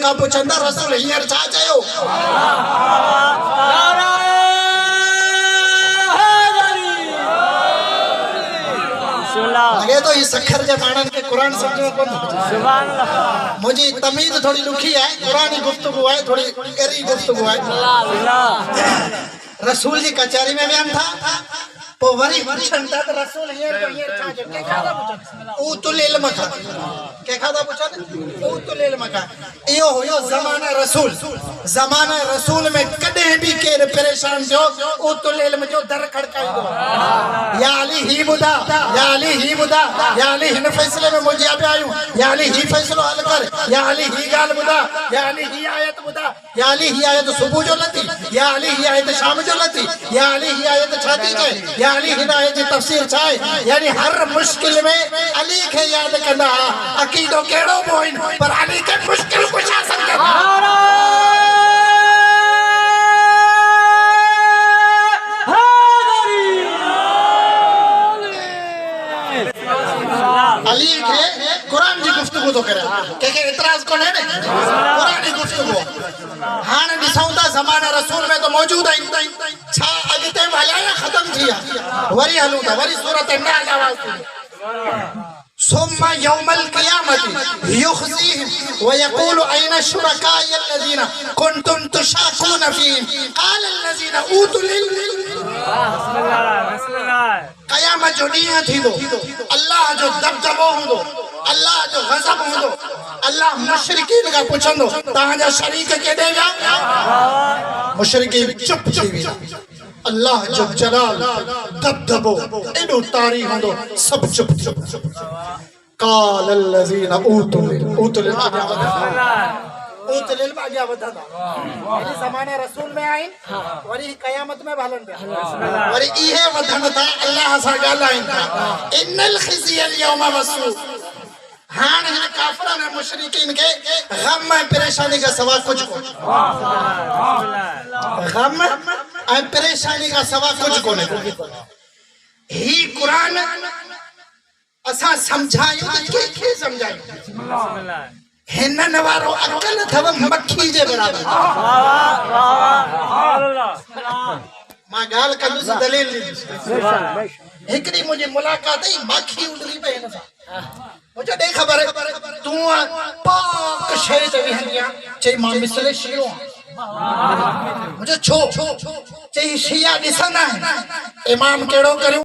کا پوچھندا رسول ہیر چھا چاہیو لگے تو یہ سکھر جب آنن کے قرآن سمجھو کون مجھے تمید تھوڑی لکھی ہے قرآنی گفتگو ہے تھوڑی اری گفتگو ہے رسول جی کچاری میں بیان تھا تو وری پوچھن تھا تو رسول ہیر کو ہیر چھا جو کیا کھا دا پوچھن اوت العلم کا کیا کھا دا پوچھن اوت العلم کا ایو ہوئیو زمانہ رسول میں کدے بھی کیر پریشان جو اوت العلم جو در کھڑکائی دو یا علی ہی بدا یا علی ہی بدا یا علی ہی فیصلے میں مجھے آبے آئیوں یا علی ہی فیصلو حل کر یا علی ہی گال بدا یا علی ہی آیت بدا یا علی ہی آیت صبح جو لتی یا علی ہی آیت شام جو لتی یا علی ہی آیت چھاتی جائے یا علی ہدایت جی تفسیر چھائے یعنی ہر مشکل میں علی کے یاد کرنا عقیدوں کیڑو بوئن پر علی کے مشکل کچھ آ سکتا علی کے قرآن جی گفتگو تو کرے کہ اعتراض کون ہے قرآن جی گفتگو ہاں ڈساؤں دا زمانہ رسول میں تو موجود ہے چھا اگتے بھلایا ختم کیا وری حلوں دا وری صورت نال آواز دی ثم يوم القيامة يخزيهم ويقول أين الشركاء الذين كنتم تشاكون فيهم قال الذين أوتوا قیامت جو نہیں تھی دو اللہ جو دبدبو ہوں دو اللہ جو غضب ہوں دو اللہ مشرکین کا پوچھن دو تاہاں جا شریک کے دے گا مشرکین چپ چیوی اللہ جو جلال دبدبو انہوں تاری ہوں دو سب چپ چپ قال الذین اوتوا العلم آگیا بدھا دا یعنی زمانہ رسول میں آئین وری قیامت میں بھالن دیا وری ایہے ودھن تھا اللہ سا گالا آئین تھا ان الخزی اليوم مسو ہاں کافران مشرکین کے غم میں پریشانی کا سوا کچھ کو غم میں پریشانی کا سوا کچھ کو نہیں ہی قرآن اسا سمجھائیو تو کیا سمجھائیو ہنن وارو اکل تھو مکھی جے برابر ماں گال کدو سے دلیل لی ایکڑی مجھے ملاقات ہے مکھی اڑری پہ ہنسا مجھے دے خبر ہے تو پاک شے چوی ہنیا چاہی ماں مثل شیعو مجھے چھو چاہی شیعہ ڈسنا ہے امام کیڑو کروں